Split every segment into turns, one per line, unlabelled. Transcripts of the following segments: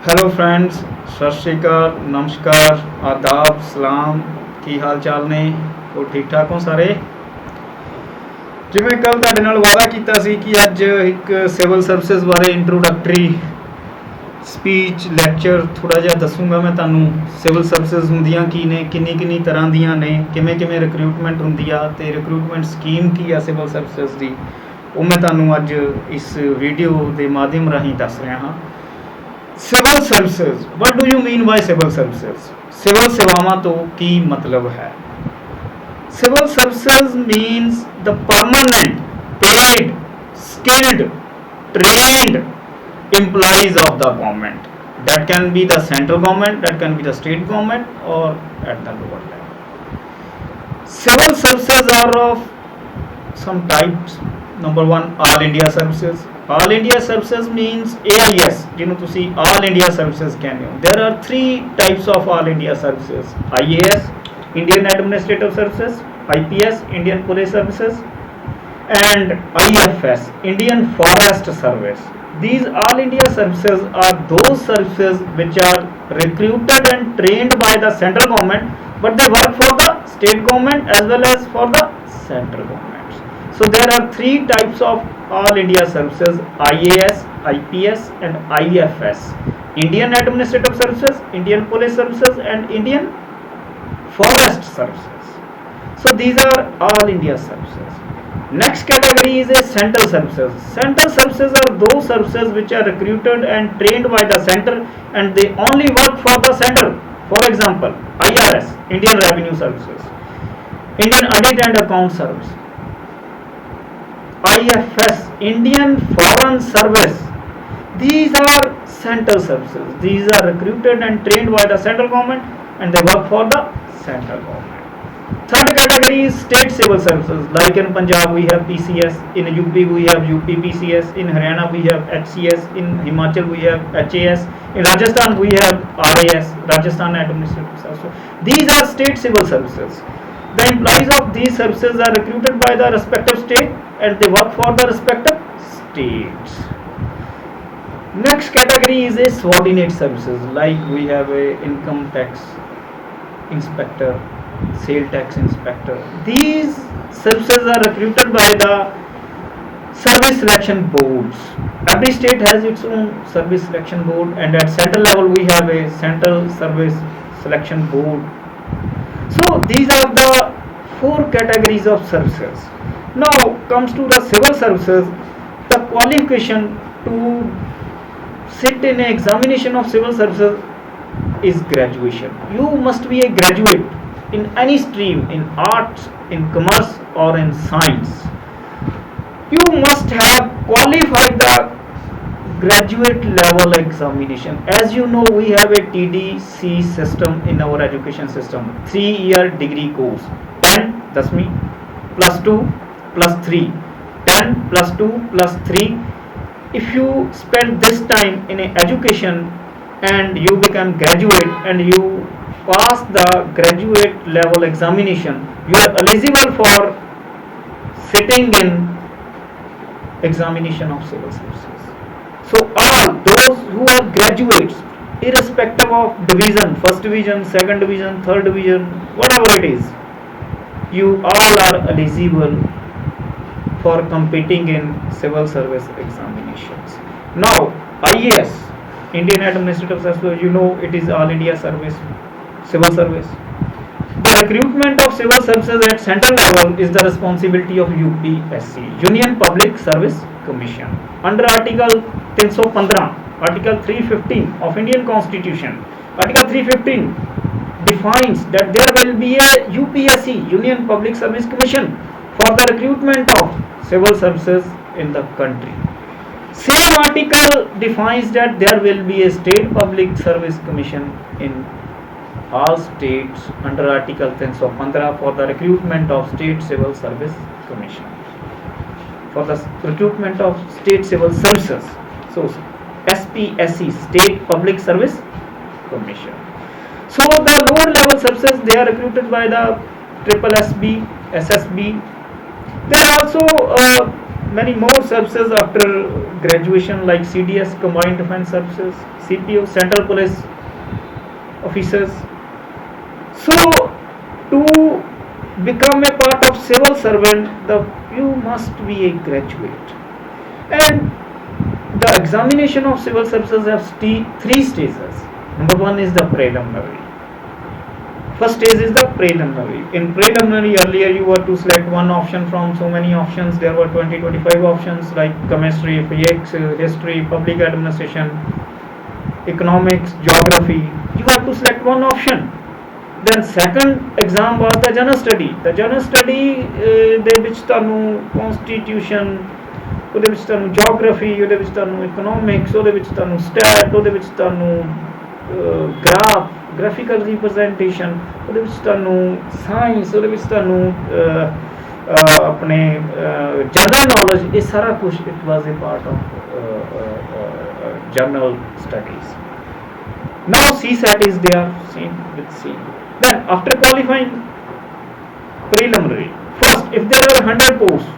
Hello friends, ਸਤਿ ਸ਼੍ਰੀ ਅਕਾਲ, ਨਮਸਕਾਰ, ਆਦਾਬ, ਸਲਾਮ। ਕੀ ਹਾਲ ਚਾਲ ਨੇ? ਉਹ ਠੀਕ ਠਾਕ ਹੋ ਸਾਰੇ? ਜਿਵੇਂ ਕੱਲ ਤੁਹਾਡੇ ਨਾਲ ਵਾਅਦਾ ਕੀਤਾ ਸੀ ਕਿ ਅੱਜ ਇੱਕ ਸਿਵਲ ਸਰਵਿਸਿਜ਼ ਬਾਰੇ ਇੰਟਰੋਡਕਟਰੀ ਸਪੀਚ ਲੈਕਚਰ ਥੋੜ੍ਹਾ ਜਿਹਾ ਦੱਸੂਗਾ ਮੈਂ ਤੁਹਾਨੂੰ। ਸਿਵਲ ਸਰਵਿਸਿਜ਼ ਹੁੰਦੀਆਂ ਕੀ ਨੇ, ਕਿੰਨੀ ਤਰ੍ਹਾਂ ਦੀਆਂ ਨੇ, ਕਿਵੇਂ ਰਿਕਰੂਟਮੈਂਟ ਹੁੰਦੀ ਆ ਅਤੇ ਰਿਕਰੂਟਮੈਂਟ ਸਕੀਮ ਕੀ ਆ ਸਿਵਲ ਸਰਵਿਸਿਜ਼ ਦੀ, ਉਹ ਮੈਂ ਤੁਹਾਨੂੰ ਅੱਜ ਇਸ ਵੀਡੀਓ ਦੇ ਮਾਧਿਅਮ ਰਾਹੀਂ ਦੱਸ ਰਿਹਾ ਹਾਂ। Civil services, what do you mean by civil services? Civil ਸੇਵਾਵਾਂ ਤੋਂ ਕੀ ਮਤਲਬ ਹੈ? Civil services means the permanent, paid, skilled, trained employees of the government. That can be the central government, that can be the state government, or at the lower level. Civil services are of some types. Number one, all India services. All India services means AIS, ਜਿਹਨੂੰ ਤੁਸੀਂ all India services ਕਹਿੰਦੇ ਹੋ। There are three types of all India services: IAS, Indian Administrative Services; IPS, Indian Police Services; and IFS, Indian Forest Service. These all India services are those services which are recruited and trained by the central government, but they work for the state government as well as for the central government. So there are three types of all India services: IAS, IPS and IFS. Indian Administrative Services, Indian Police Services and Indian Forest Services. So these are all India services. Next category is a central services. Central services are those services which are recruited and trained by the center and they only work for the center. For example, IRS, Indian Revenue Services; Indian Audit and Account Service; IFS, Indian Foreign Service. These are central services. These are recruited and trained by the central government and they work for the central government. Third category is state civil services. Like in Punjab we have PCS, in UP we have UP PCS, in Haryana we have HCS, in Himachal we have HAS, in Rajasthan we have RAS, Rajasthan Administrative Services. These are state civil services. The employees of these services are recruited by the respective state and they work for the respective states. Next category is a subordinate services. Like we have a income tax inspector, sale tax inspector. These services are recruited by the service selection boards. Every state has its own service selection board and at central level we have a central service selection board. So these are the four categories of services. Now comes to the civil services. The qualification to sit in an examination of civil services is graduation. You must be a graduate in any stream, in arts, in commerce or in science. You must have qualified the graduate level examination. As you know, we have a TDC system in our education system, 3-year degree course, 10 10वीं plus 2 plus 3, 10 plus 2 plus 3. If you spend this time in education and you become graduate and you pass the graduate level examination, you are eligible for sitting in examination of civil services. So all those who are graduates, irrespective of division, first division, second division, third division, whatever it is, you all are eligible for competing in civil service examinations. Now IAS, Indian Administrative Service, you know it is all India service, civil service. The recruitment of civil services at central level is the responsibility of UPSC, Union Public Service Commission, under Article 315, Article 315 of Indian Constitution. Article 315 defines that there will be a UPSC, Union Public Service Commission, for the recruitment of civil services in the country. Same article defines that there will be a State Public Service Commission in all states under Article 315 for the recruitment of State Civil Service Commission, for the recruitment of state civil services. So SPSC, State Public Service Commission. So the lower level services, they are recruited by the SSB, SSB. There are also many more services after graduation like CDS, Combined Defense Services, CPO, Central Police Officers. So to become a part of civil servant, you must be a graduate, and the examination of civil services has three stages. Number one is the preliminary. First stage is the preliminary. In preliminary, earlier you were to select one option from so many options. There were 20-25 options like chemistry, physics, history, public administration, economics, geography. You have to select one option. Then second exam was the general study. The general study ਦੇ ਵਿੱਚ ਤੁਹਾਨੂੰ constitution, ਉਹਦੇ ਵਿੱਚ ਤੁਹਾਨੂੰ geography, ਉਹਦੇ ਵਿੱਚ ਤੁਹਾਨੂੰ economics, ਉਹਦੇ ਵਿੱਚ ਤੁਹਾਨੂੰ stat, ਉਹਦੇ ਵਿੱਚ ਤੁਹਾਨੂੰ graphical representation, ਉਹਦੇ ਵਿੱਚ ਤੁਹਾਨੂੰ science, ਉਹਦੇ ਵਿੱਚ ਤੁਹਾਨੂੰ ਆਪਣੇ general knowledge, ਇਹ ਸਾਰਾ ਕੁਝ it was a part of general studies. Now CSAT is there, same with C. Then after qualifying preliminary, first if there are 100 posts,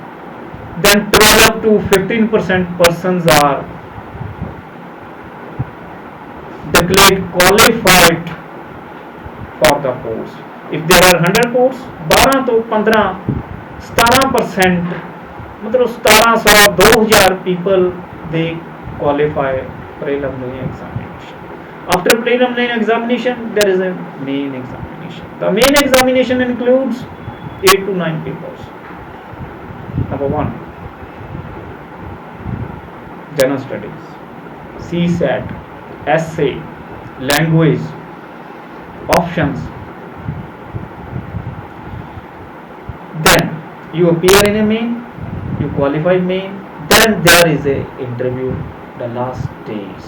then 12 to 15% persons are declared qualified for the post. If there are 100 posts, 12 to 15 17%, मतलब 1700 2000 people they qualify preliminary examination. After preliminary examination, there is a main examination. The main examination includes 8 to 9 papers. Number 1, general studies, CSAT, essay, language, options. Then you appear in a main, you qualify main, then there is a interview, the last stage.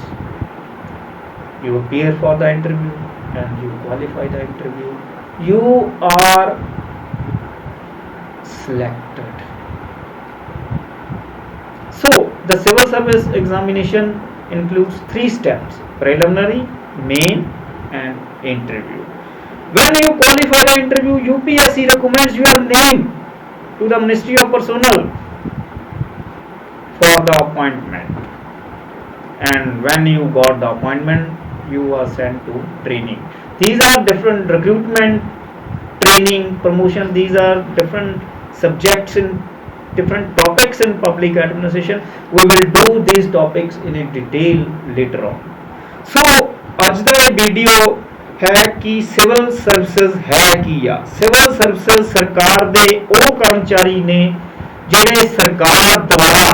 You appear for the interview and you qualify the interview. You are selected. So the civil service examination includes 3 steps: preliminary, main and interview. When you qualify the interview, UPSC recommends your name to the Ministry of Personnel for the appointment, and when you got the appointment, you are sent to training. These are different recruitment, training, promotion. These are different subjects in different topics in public administration. We will do these topics in a detail later on. So ਅੱਜ ਦਾ ਇਹ video ਹੈ ਕਿ civil services ਹੈ ਕੀ ਆ। Civil services ਸਰਕਾਰ ਦੇ ਉਹ ਕਰਮਚਾਰੀ ਨੇ ਜਿਹੜੇ ਸਰਕਾਰ ਦੁਆਰਾ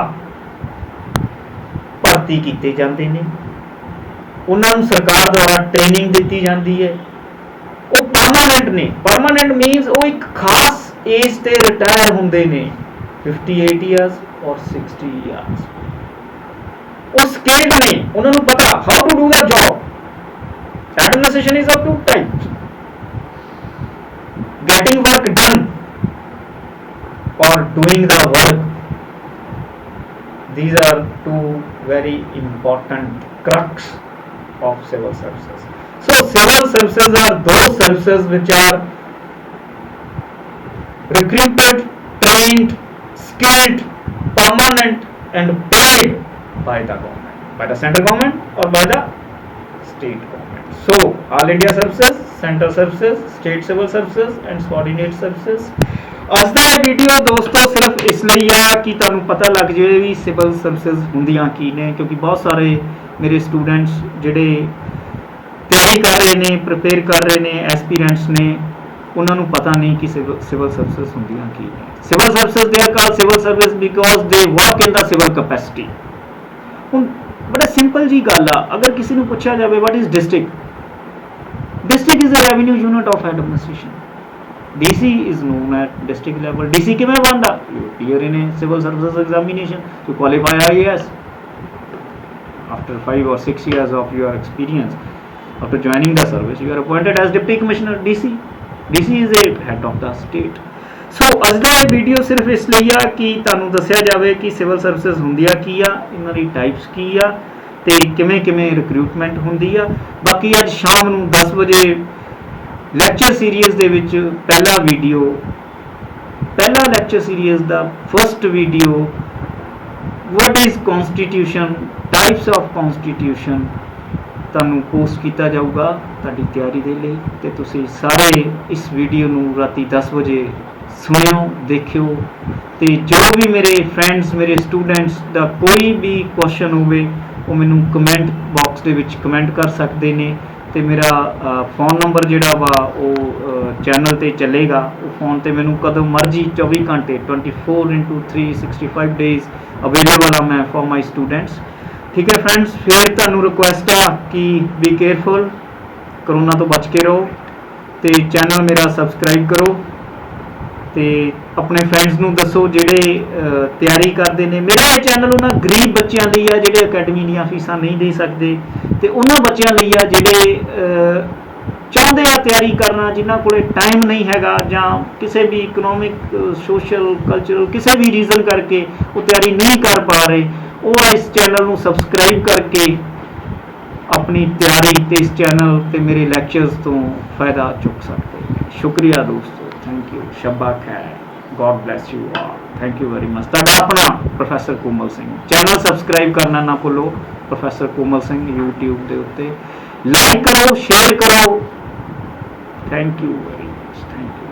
ਭਰਤੀ ਕੀਤੇ ਜਾਂਦੇ ਨੇ, ਉਹਨਾਂ ਨੂੰ ਸਰਕਾਰ ਦੁਆਰਾ ਟ੍ਰੇਨਿੰਗ ਦਿੱਤੀ ਜਾਂਦੀ ਹੈ। ਉਹ ਪਰਮਾਨੈਂਟ ਨੇ। ਪਰਮਾਨੈਂਟ ਮੀਨਸ ਉਹ ਇੱਕ ਖਾਸ ਏਜ ਤੇ ਰਿਟਾਇਰ ਹੁੰਦੇ ਨੇ, 58 ਇਅਰਸ ਔਰ 60 ਇਅਰਸ। ਉਹ ਸਕਿਲਡ ਨੇ, ਉਹਨਾਂ ਨੂੰ ਪਤਾ how to do the job. Administration is of 2 types: getting work done or doing the work. These are 2 very important crux of civil services. So civil services are those services which are recruited, trained, skilled, permanent and paid by the government, by the central government or by the state government. So all India services, central services, state civil services and subordinate services. ਅੱਜ ਦਾ ਇਹ video ਦੋਸਤੋ ਸਿਰਫ ਇਸ ਲਈ ਆ ਕਿ ਤੁਹਾਨੂੰ ਪਤਾ ਲੱਗ ਜਾਵੇ ਵੀ ਸਿਵਲ ਸਰਵਿਸਿਜ਼ ਹੁੰਦੀਆਂ ਕੀ ਨੇ, ਕਿਉਂਕਿ ਬਹੁਤ ਸਾਰੇ ਮੇਰੇ ਸਟੂਡੈਂਟਸ ਜਿਹੜੇ ਤਿਆਰੀ ਕਰ ਰਹੇ ਨੇ, ਪ੍ਰਿਪੇਅਰ ਕਰ ਰਹੇ ਨੇ, ਐਸਪੀਰੈਂਟਸ ਨੇ, ਉਹਨਾਂ ਨੂੰ ਪਤਾ ਨਹੀਂ ਕਿ ਸਿਵਲ ਸਰਵਿਸਿਜ਼ ਹੁੰਦੀਆਂ ਕੀ ਨੇ। Civil services they are called civil service because ਦੇ ਵਰਕ ਇਨ ਦਾ ਸਿਵਲ ਕੈਪੈਸਿਟੀ। ਹੁਣ ਬੜਾ ਸਿੰਪਲ ਜੀ ਗੱਲ ਆ, ਅਗਰ ਕਿਸੇ ਨੂੰ ਪੁੱਛਿਆ ਜਾਵੇ what is district, district is a revenue unit of administration. DC is known at district level. DC ਕਿਵੇਂ ਬਣਦਾ? You appear in a civil services examination to qualify IAS. After 5 or 6 years of your experience, after joining the service, you are appointed as Deputy Commissioner DC. DC is a head of the state. So ਅੱਜ ਦਾ ਇਹ video ਸਿਰਫ ਇਸ ਲਈ ਆ ਕਿ ਤੁਹਾਨੂੰ ਦੱਸਿਆ ਜਾਵੇ ਕਿ ਸਿਵਲ ਸਰਵਿਸਿਜ਼ ਹੁੰਦੀਆਂ ਕੀ ਆ, ਇਹਨਾਂ ਦੀ ਟਾਈਪਸ ਕੀ ਆ ਤੇ ਕਿਵੇਂ ਕਿਵੇਂ ਰਿਕਰੂਟਮੈਂਟ ਹੁੰਦੀ ਆ। ਬਾਕੀ ਅੱਜ ਸ਼ਾਮ ਨੂੰ 10 ਵਜੇ ਲੈਕਚਰ ਸੀਰੀਜ਼ ਦੇ ਵਿੱਚ ਪਹਿਲਾ lecture series the first video what is constitution, types of constitution, ਤੁਹਾਨੂੰ ਪੋਸਟ ਕੀਤਾ ਜਾਊਗਾ ਤੁਹਾਡੀ ਤਿਆਰੀ ਦੇ ਲਈ। ਤੇ ਤੁਸੀਂ ਸਾਰੇ ਇਸ ਵੀਡੀਓ ਨੂੰ ਰਾਤੀ 10 ਵਜੇ ਸੁਣਿਓ, ਦੇਖਿਓ। ਤੇ ਜੋ ਵੀ ਮੇਰੇ ਫਰੈਂਡਸ, ਮੇਰੇ ਸਟੂਡੈਂਟਸ ਦਾ ਕੋਈ ਵੀ ਕੁਐਸਚਨ ਹੋਵੇ ਉਹ ਮੈਨੂੰ ਕਮੈਂਟ ਬਾਕਸ ਦੇ ਵਿੱਚ ਕਮੈਂਟ ਕਰ ਸਕਦੇ ਨੇ। ਤੇ ਮੇਰਾ फ़ोन नंबर ਜਿਹੜਾ ਵਾ ਉਹ ਚੈਨਲ ਤੇ ਚੱਲੇਗਾ। ਉਹ फ़ोन ਤੇ ਮੈਨੂੰ ਕਦੋਂ ਮਰਜ਼ੀ 24 ਘੰਟੇ 24/365 ਡੇਜ਼ ਅਵੇਲੇਬਲ ਆ ਮੈਂ ਫॉर ਮਾਈ ਸਟੂਡੈਂਟਸ। ਠੀਕ ਹੈ ਫਰੈਂਡਸ, ਫਿਰ ਤੁਹਾਨੂੰ ਰਿਕੁਐਸਟ ਆ ਕਿ ਬੀ ਕੇਅਰਫੁਲ, ਕਰੋਨਾ ਤੋਂ ਬਚ ਕੇ ਰਹੋ ਤੇ ਚੈਨਲ ਮੇਰਾ ਸਬਸਕ੍ਰਾਈਬ ਕਰੋ ਤੇ ਆਪਣੇ ਫਰੈਂਡਸ ਨੂੰ ਦੱਸੋ ਜਿਹੜੇ ਤਿਆਰੀ ਕਰਦੇ ਨੇ। ਮੇਰਾ ਇਹ ਚੈਨਲ ਉਹਨਾਂ ਗਰੀਬ ਬੱਚਿਆਂ ਲਈ ਆ ਜਿਹੜੇ ਅਕੈਡਮੀ ਦੀਆਂ ਫੀਸਾਂ ਨਹੀਂ ਦੇ ਸਕਦੇ, ਤੇ ਉਹਨਾਂ ਬੱਚਿਆਂ ਲਈ ਆ ਜਿਹੜੇ ਚਾਹੁੰਦੇ ਆ ਤਿਆਰੀ ਕਰਨਾ, ਜਿਨ੍ਹਾਂ ਕੋਲੇ ਟਾਈਮ ਨਹੀਂ ਹੈਗਾ ਜਾਂ ਕਿਸੇ ਵੀ ਇਕਨੋਮਿਕ, ਸੋਸ਼ਲ, ਕਲਚਰਲ ਕਿਸੇ ਵੀ ਰੀਜ਼ਨ ਕਰਕੇ ਉਹ ਤਿਆਰੀ ਨਹੀਂ ਕਰ ਪਾ ਰਹੇ। ਉਹ ਇਸ ਚੈਨਲ ਨੂੰ ਸਬਸਕ੍ਰਾਈਬ ਕਰਕੇ ਆਪਣੀ ਤਿਆਰੀ ਤੇ ਇਸ ਚੈਨਲ ਤੇ ਮੇਰੇ ਲੈਕਚਰਸ ਤੋਂ ਫਾਇਦਾ ਚੁੱਕ ਸਕਦੇ। ਸ਼ੁਕਰੀਆ ਦੋਸਤੋ, ਥੈਂਕ ਯੂ, ਸ਼ਬਾ ਖੈਰ, god bless you all, thank you very much. ਤੁਹਾਡਾ ਆਪਣਾ ਪ੍ਰੋਫੈਸਰ ਕੋਮਲ ਸਿੰਘ। ਚੈਨਲ ਸਬਸਕ੍ਰਾਈਬ ਕਰਨਾ ਨਾ ਭੁੱਲੋ, ਪ੍ਰੋਫੈਸਰ ਕੋਮਲ ਸਿੰਘ YouTube ਦੇ ਉੱਤੇ। ਲਾਈਕ ਕਰੋ, ਸ਼ੇਅਰ ਕਰੋ। Thank you very much, thank you.